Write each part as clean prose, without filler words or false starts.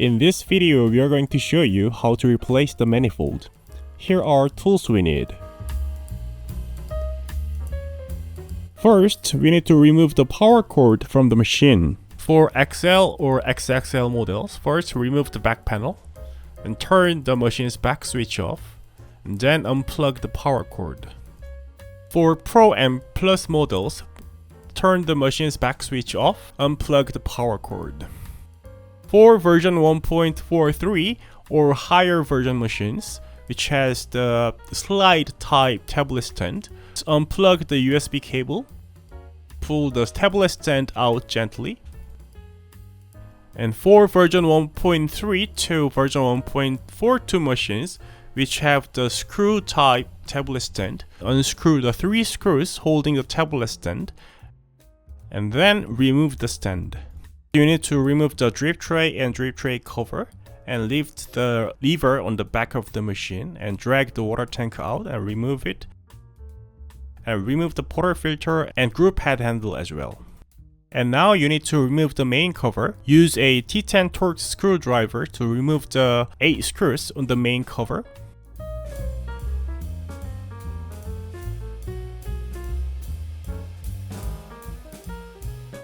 In this video, we are going to show you how to replace the manifold. Here are tools we need. First, we need to remove the power cord from the machine. For XL or XXL models, first remove the back panel and turn the machine's back switch off, and then unplug the power cord. For Pro and Plus models, turn the machine's back switch off, unplug the power cord. For version 1.43 or higher version machines, which has the slide type tablet stand, unplug the USB cable, pull the tablet stand out gently. And for version 1.3 to version 1.42 machines, which have the screw type tablet stand, unscrew the 3 screws holding the tablet stand, and then remove the stand. You need to remove the drip tray and drip tray cover and lift the lever on the back of the machine and drag the water tank out and remove it. And remove the portafilter and group head handle as well. And now you need to remove the main cover. Use a T10 Torx screwdriver to remove the 8 screws on the main cover.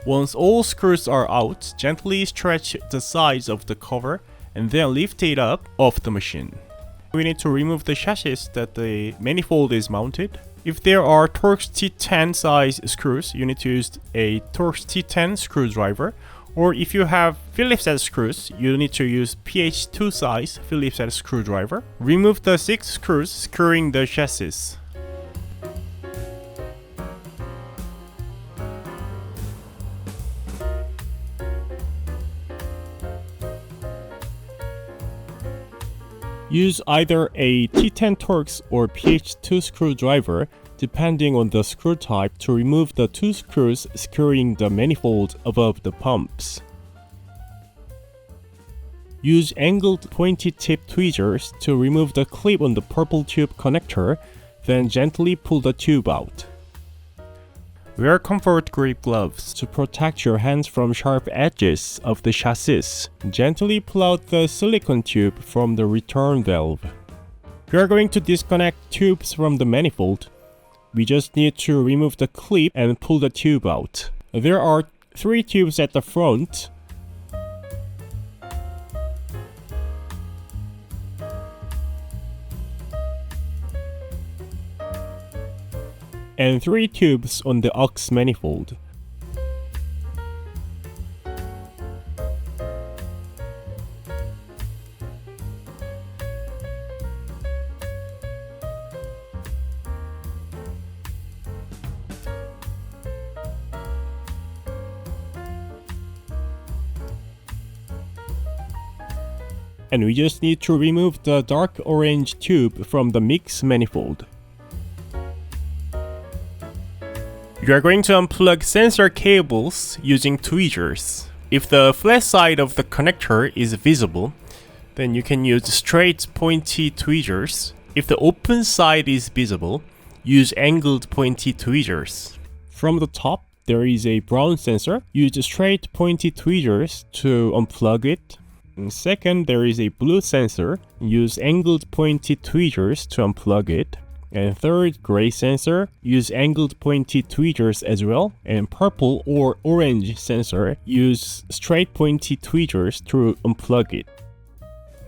Once all screws are out, gently stretch the sides of the cover and then lift it up off the machine. We need to remove the chassis that the manifold is mounted. If there are Torx T10 size screws, you need to use a Torx T10 screwdriver. Or if you have Phillips head screws, you need to use PH2 size Phillips head screwdriver. Remove the 6 screws securing the chassis. Use either a T10 Torx or PH2 screwdriver, depending on the screw type, to remove the 2 screws securing the manifold above the pumps. Use angled pointy tip tweezers to remove the clip on the purple tube connector, then gently pull the tube out. Wear comfort grip gloves to protect your hands from sharp edges of the chassis. Gently pull out the silicone tube from the return valve. We are going to disconnect tubes from the manifold. We just need to remove the clip and pull the tube out. There are 3 tubes at the front. And 3 tubes on the aux manifold. And we just need to remove the dark orange tube from the mix manifold. You are going to unplug sensor cables using tweezers. If the flat side of the connector is visible, then you can use straight pointy tweezers. If the open side is visible, use angled pointy tweezers. From the top, there is a brown sensor. Use straight pointy tweezers to unplug it. And second, there is a blue sensor. Use angled pointy tweezers to unplug it. And third, gray sensor, use angled pointy tweezers as well. And purple or orange sensor, use straight pointy tweezers to unplug it.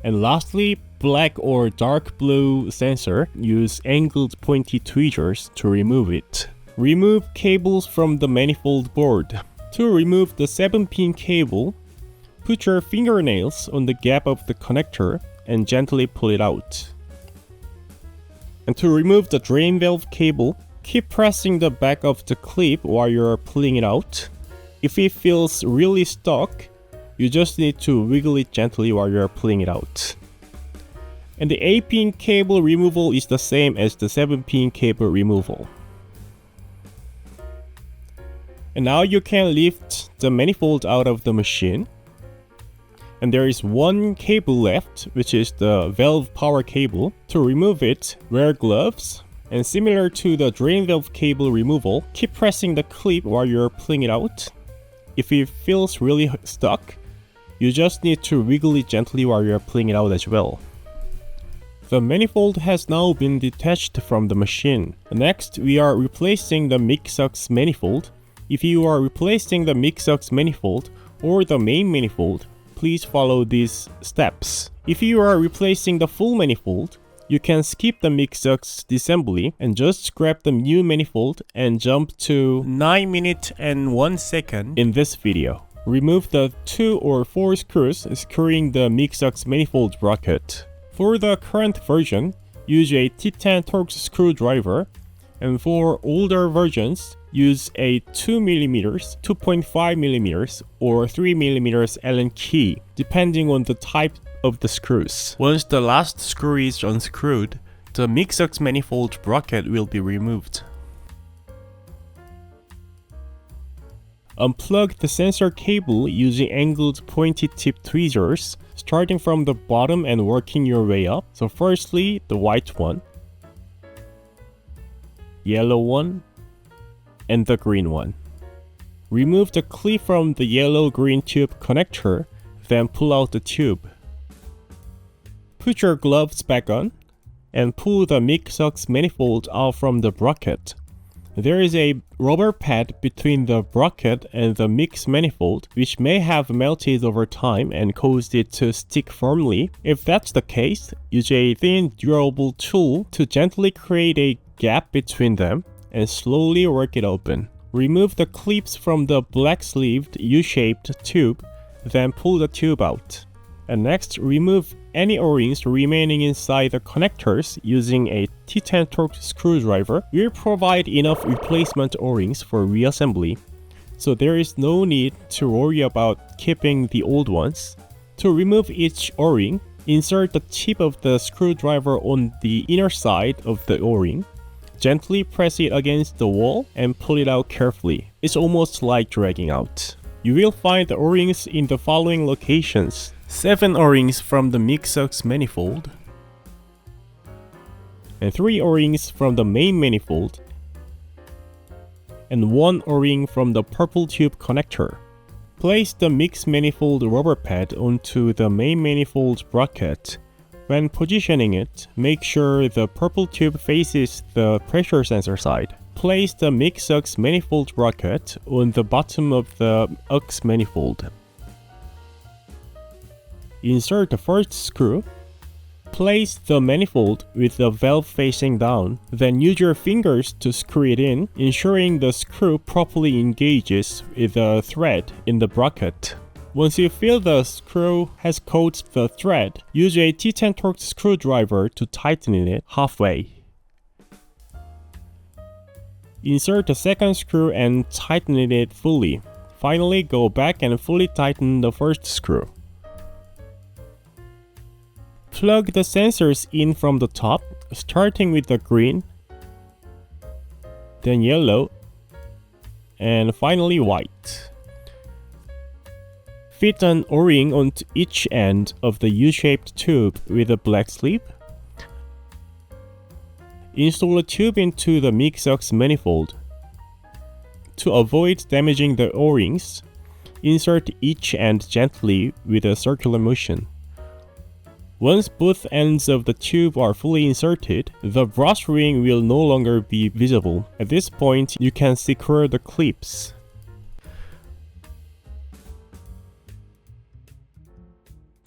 And lastly, black or dark blue sensor, use angled pointy tweezers to remove it. Remove cables from the manifold board. To remove the 7-pin cable, put your fingernails on the gap of the connector and gently pull it out. And to remove the drain valve cable, keep pressing the back of the clip while you're pulling it out. If it feels really stuck, you just need to wiggle it gently while you're pulling it out. And the 8-pin cable removal is the same as the 7-pin cable removal. And now you can lift the manifold out of the machine. And there is 1 cable left, which is the valve power cable. To remove it, wear gloves. And similar to the drain valve cable removal, keep pressing the clip while you're pulling it out. If it feels really stuck, You just need to wiggle it gently while you're pulling it out as well. The manifold has now been detached from the machine. Next, we are replacing the mix-ux manifold. If you are replacing the mix-ux manifold or the main manifold, please follow these steps. If you are replacing the full manifold, you can skip the mix-ux disassembly and just grab the new manifold and jump to 9 minutes and 1 second in this video. Remove the 2 or 4 screws securing the mix-ux manifold bracket. For the current version, use a T10 Torx screwdriver, and for older versions, use a 2mm, 2.5mm, or 3mm Allen key, depending on the type of the screws. Once the last screw is unscrewed, the mix-ux manifold bracket will be removed. Unplug the sensor cable using angled pointy tip tweezers, starting from the bottom and working your way up. So firstly, the white one, yellow one, and the green one. Remove the clip from the yellow-green tube connector, then pull out the tube. Put your gloves back on, and pull the mix-ux manifold out from the bracket. There is a rubber pad between the bracket and the mix manifold, which may have melted over time and caused it to stick firmly. If that's the case, use a thin, durable tool to gently create a gap between them and slowly work it open. Remove the clips from the black-sleeved U-shaped tube, then pull the tube out. And next, remove any O-rings remaining inside the connectors using a T10 Torx screwdriver. We'll provide enough replacement O-rings for reassembly, so there is no need to worry about keeping the old ones. To remove each O-ring, insert the tip of the screwdriver on the inner side of the O-ring. Gently press it against the wall and pull it out carefully. It's almost like dragging out. You will find the O-rings in the following locations: 7 O-rings from the mix-ux manifold, and 3 O-rings from the main manifold, and 1 O-ring from the purple tube connector. Place the mix manifold rubber pad onto the main manifold bracket. When positioning it, make sure the purple tube faces the pressure sensor side. Place the mix-ux manifold bracket on the bottom of the ux manifold. Insert the first screw. Place the manifold with the valve facing down, then use your fingers to screw it in, ensuring the screw properly engages with the thread in the bracket. Once you feel the screw has coated the thread, use a T10 Torx screwdriver to tighten it halfway. Insert the second screw and tighten it fully. Finally, go back and fully tighten the first screw. Plug the sensors in from the top, starting with the green, then yellow, and finally white. Fit an O-ring onto each end of the U-shaped tube with a black sleeve. Install a tube into the mix-ux manifold. To avoid damaging the O-rings, insert each end gently with a circular motion. Once both ends of the tube are fully inserted, the brass ring will no longer be visible. At this point, you can secure the clips.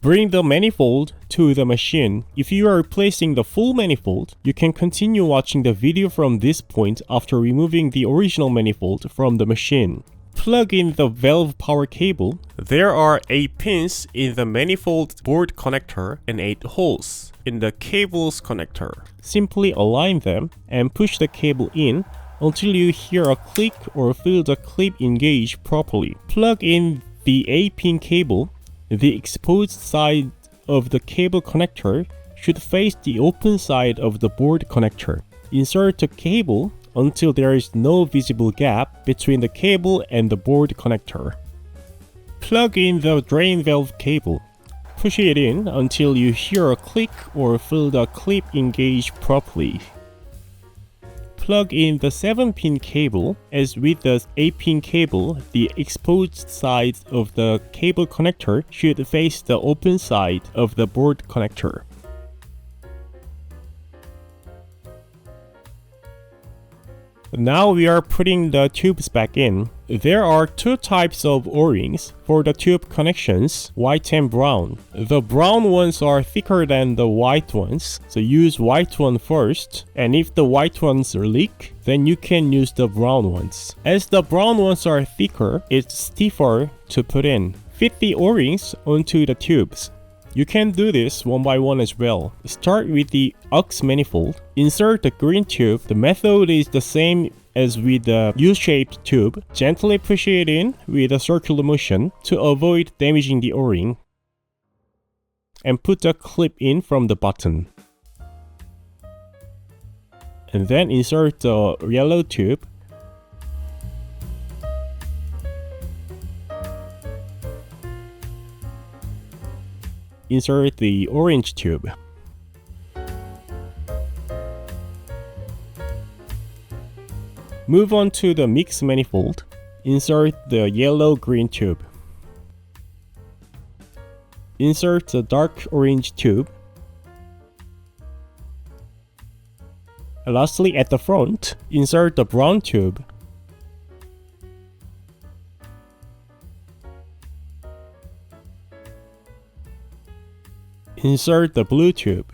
Bring the manifold to the machine. If you are replacing the full manifold, you can continue watching the video from this point after removing the original manifold from the machine. Plug in the valve power cable. There are 8 pins in the manifold board connector and 8 holes in the cable's connector. Simply align them and push the cable in until you hear a click or feel the clip engage properly. Plug in the 8-pin cable. The exposed side of the cable connector should face the open side of the board connector. Insert the cable until there is no visible gap between the cable and the board connector. Plug in the drain valve cable. Push it in until you hear a click or feel the clip engage properly. Plug in the 7-pin cable. As with the 8-pin cable, the exposed side of the cable connector should face the open side of the board connector. Now we are putting the tubes back in. There are two types of O-rings for the tube connections, white and brown. The brown ones are thicker than the white ones, so use white one first, and if the white ones leak, then you can use the brown ones. As the brown ones are thicker, it's stiffer to put in. Fit the O-rings onto the tubes. You can do this one by one as well. Start with the aux manifold. Insert the green tube. The method is the same as with the U-shaped tube. Gently push it in with a circular motion to avoid damaging the O-ring. And put the clip in from the bottom. And then insert the yellow tube. Insert the orange tube. Move on to the mix manifold. Insert the yellow-green tube. Insert the dark orange tube. And lastly, at the front, insert the brown tube. Insert the blue tube.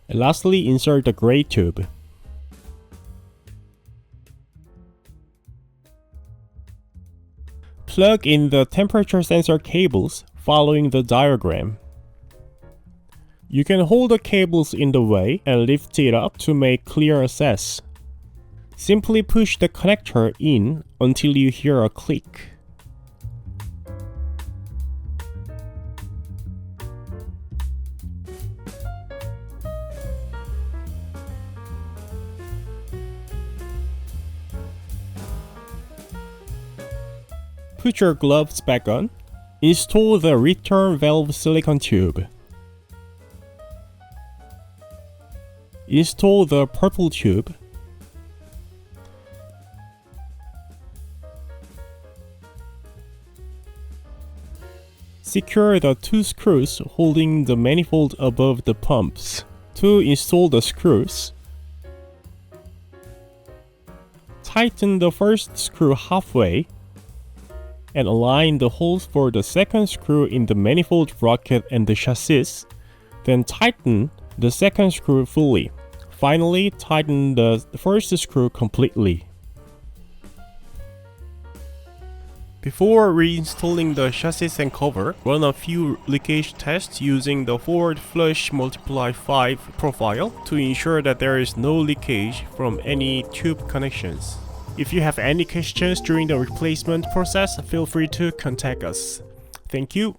And lastly, insert the gray tube. Plug in the temperature sensor cables following the diagram. You can hold the cables in the way and lift it up to make clear access. Simply push the connector in until you hear a click. Put your gloves back on. Install the return valve silicone tube. Install the purple tube. Secure the two screws holding the manifold above the pumps. To install the screws, tighten the first screw halfway and align the holes for the second screw in the manifold bracket and the chassis, then tighten the second screw fully. Finally, tighten the first screw completely. Before reinstalling the chassis and cover, run a few leakage tests using the forward flush multiply 5 profile to ensure that there is no leakage from any tube connections. If you have any questions during the replacement process, feel free to contact us. Thank you.